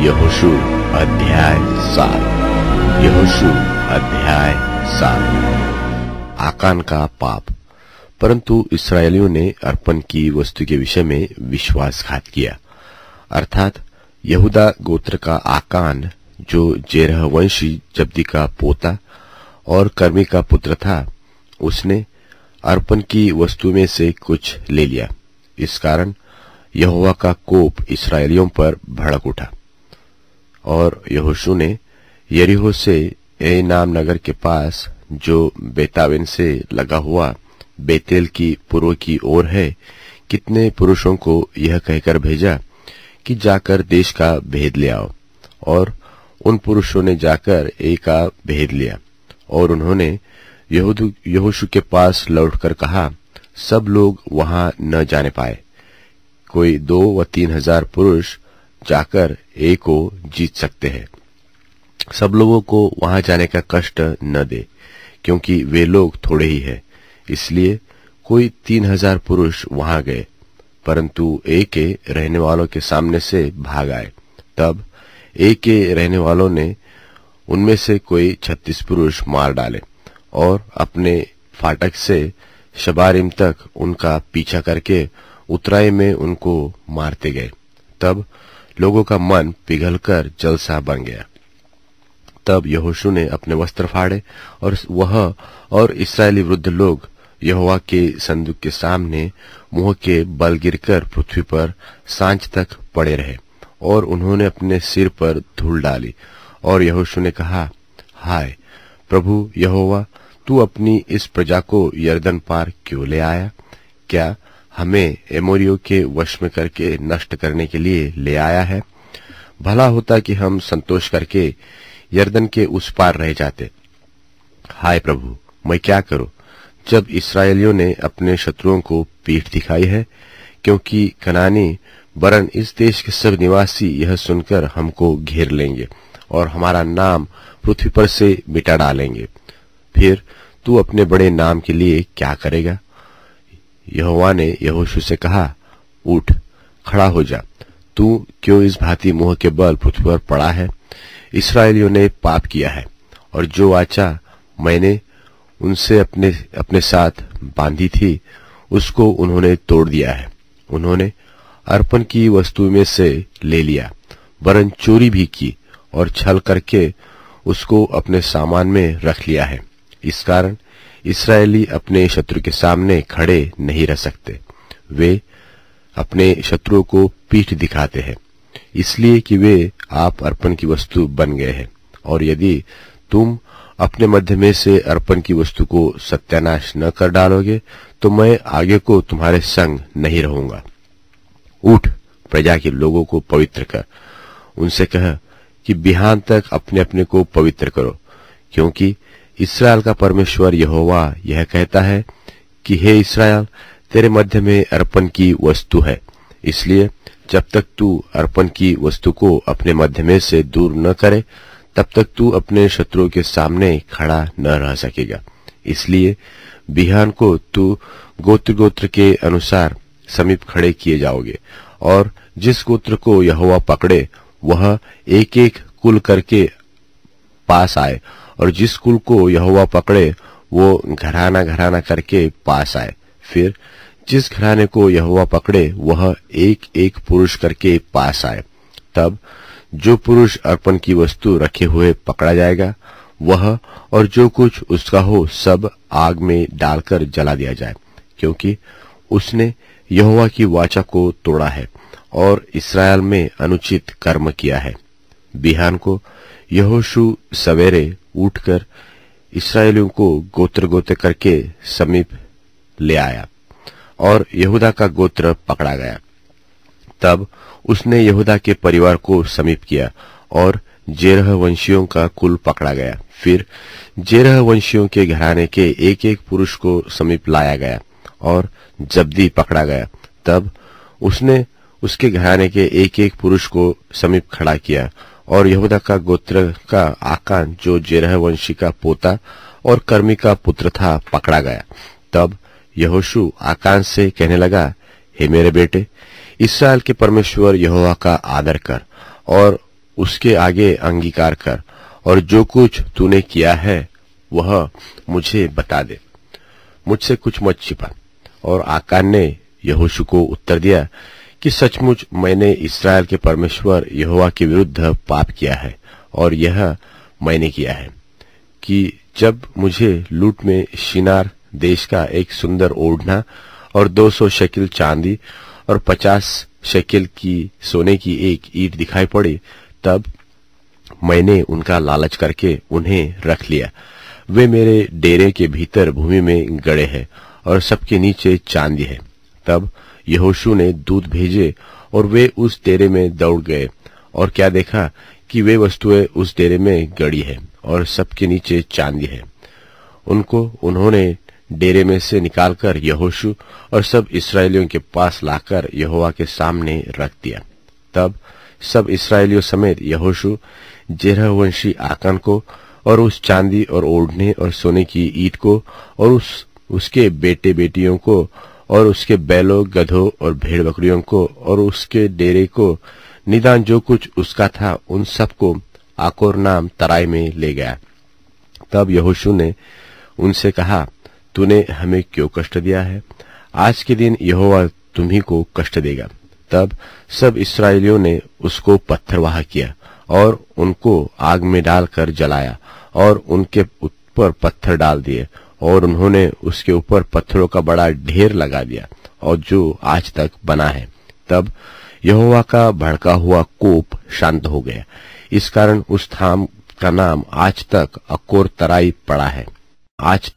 यहोशू अध्याय 7। यहोशू अध्याय 7। आकान का पाप। परंतु इस्राएलियों ने अर्पण की वस्तु के विषय में विश्वासघात किया, अर्थात यहूदा गोत्र का आकान, जो जेरह वंशी जब्दी का पोता और कर्मी का पुत्र था, उसने अर्पण की वस्तु में से कुछ ले लिया। इस कारण यहोवा का कोप इस्राएलियों पर भड़क उठा और यहोशू ने यरीहो से ए नाम नगर के पास, जो बेतावेन से लगा हुआ बेतेल की पूर्व की ओर है, कितने पुरुषों को यह कहकर भेजा कि जाकर देश का भेद ले आओ। और उन पुरुषों ने जाकर ए का भेद लिया और उन्होंने यहोशू के पास लौटकर कहा, सब लोग वहां न जाने पाए। कोई 2 व 3 हजार पुरुष जाकर ए को जीत सकते हैं। सब लोगों को वहां जाने का कष्ट न दे, क्योंकि वे लोग थोड़े ही हैं। इसलिए कोई 3 हजार पुरुष वहां गए, परंतु ए के रहने वालों के सामने से भाग आए। तब ए के रहने वालों ने उनमें से कोई 36 पुरुष मार डाले और अपने फाटक से शबारिम तक उनका पीछा करके उतराई में उनको मारते गए। तब लोगों का मन पिघलकर जलसा बन गया। तब यहोशू ने अपने वस्त्र फाड़े और वह और इस्राएली वृद्ध लोग यहोवा के संदूक के सामने मुंह के बल गिरकर पृथ्वी पर सांझ तक पड़े रहे। और उन्होंने अपने सिर पर धूल डाली। और यहोशू ने कहा, हाय प्रभु यहोवा, तू अपनी इस प्रजा को यरदन पार क्यों ले आया? क्या हमें एमोरियों के वश में करके नष्ट करने के लिए ले आया है? भला होता कि हम संतोष करके यरदन के उस पार रह जाते। हाय प्रभु, मैं क्या करूं जब इस्राएलियों ने अपने शत्रुओं को पीठ दिखाई है? क्योंकि कनानी वरन इस देश के सब निवासी यह सुनकर हमको घेर लेंगे और हमारा नाम पृथ्वी पर से मिटा डालेंगे। फिर तू अपने बड़े नाम के लिए क्या करेगा? यहोवा ने यहोशू से कहा, उठ, खड़ा हो जा। तू क्यों इस भांति मुंह के बल पृथ्वी पर पड़ा है? इस्राएलियों ने पाप किया है और जो वाचा मैंने उनसे अपने साथ बांधी थी, उसको उन्होंने तोड़ दिया है। उन्होंने अर्पण की वस्तु में से ले लिया, वरन चोरी भी की और छल करके उसको अपने सामान में रख लिया है। इस कारण इस्राएली अपने शत्रु के सामने खड़े नहीं रह सकते। वे अपने शत्रुओं को पीठ दिखाते हैं, इसलिए कि वे आप अर्पण की वस्तु बन गए हैं। और यदि तुम अपने मध्य में से अर्पण की वस्तु को सत्यानाश न कर डालोगे, तो मैं आगे को तुम्हारे संग नहीं रहूंगा। उठ, प्रजा के लोगों को पवित्र कर। उनसे कह कि बिहान तक अपने अपने को पवित्र करो, क्योंकि इस्राएल का परमेश्वर यहोवा यह कहता है कि हे इस्राएल, तेरे मध्य में अर्पण की वस्तु है। इसलिए जब तक तू अर्पण की वस्तु को अपने मध्य में से दूर न करे, तब तक तू अपने शत्रुओं के सामने खड़ा न रह सकेगा। इसलिए बिहान को तू गोत्र गोत्र के अनुसार समीप खड़े किए जाओगे, और जिस गोत्र को यहोवा पकड़े वह एक एक कुल करके पास आए, और जिस कुल को यहोवा पकड़े वो घराना घराना करके पास आए। फिर जिस घराने को यहोवा पकड़े वह एक एक पुरुष करके पास आए। तब जो पुरुष अर्पण की वस्तु रखे हुए पकड़ा जाएगा, वह और जो कुछ उसका हो सब आग में डालकर जला दिया जाए, क्योंकि उसने यहोवा की वाचा को तोड़ा है और इस्राएल में अनुचित कर्म किया है। बिहान को यहोशू सवेरे उठकर इस्राएलियों को गोत्र गोत्र करके समीप ले आया और यहूदा का गोत्र पकड़ा गया। तब उसने यहूदा के परिवार को समीप किया और जेरह वंशियों का कुल पकड़ा गया। फिर जेरह वंशियों के घराने के एक एक पुरुष को समीप लाया गया और जब्दी पकड़ा गया। तब उसने उसके घराने के एक एक पुरुष को समीप खड़ा किया और यहूदा का गोत्र का आकान, जो जेरह वंशी का पोता और कर्मी का पुत्र था, पकड़ा गया। तब यहोशू आकान से कहने लगा, हे मेरे बेटे, इस्राएल के परमेश्वर यहोवा का आदर कर और उसके आगे अंगीकार कर और जो कुछ तूने किया है वह मुझे बता दे, मुझसे कुछ मत छिपा। और आकान ने यहोशू को उत्तर दिया कि सचमुच मैंने इस्राएल के परमेश्वर यहोवा के विरुद्ध पाप किया है, और यह मैंने किया है कि जब मुझे लूट में शिनार देश का एक सुंदर ओढ़ना और 200 शेकिल चांदी और 50 शेकिल की सोने की एक ईंट दिखाई पड़ी, तब मैंने उनका लालच करके उन्हें रख लिया। वे मेरे डेरे के भीतर भूमि में गड़े हैं और सबके नीचे चांदी है। तब यहोशू ने दूत भेजे और वे उस डेरे में दौड़ गए, और क्या देखा कि वे वस्तुएं उस डेरे में गड़ी है और सबके नीचे चांदी है। उन्होंने डेरे में से निकालकर यहोशू और सब इस्राएलियों के पास लाकर यहोवा के सामने रख दिया। तब सब इस्राएलियों समेत यहोशू जेरह वंशी आकान को और उस चांदी और ओढ़ने और सोने की ईंट को और उसके बेटे बेटियों को और उसके बैलों गधों और भेड़ बकरियों को और उसके डेरे को, निदान जो कुछ उसका था, उन सबको आकोर नाम तराई में ले गया। तब यहोशू ने उनसे कहा, तूने हमें क्यों कष्ट दिया है? आज के दिन यहोवा तुम्ही को कष्ट देगा। तब सब इस्राएलियों ने उसको पत्थरवाह किया और उनको आग में डालकर जलाया और उनके ऊपर पत्थर डाल दिए, और उन्होंने उसके ऊपर पत्थरों का बड़ा ढेर लगा दिया, और जो आज तक बना है। तब यहोवा का भड़का हुआ कोप शांत हो गया। इस कारण उस स्थान का नाम आज तक अकोर तराई पड़ा है। आज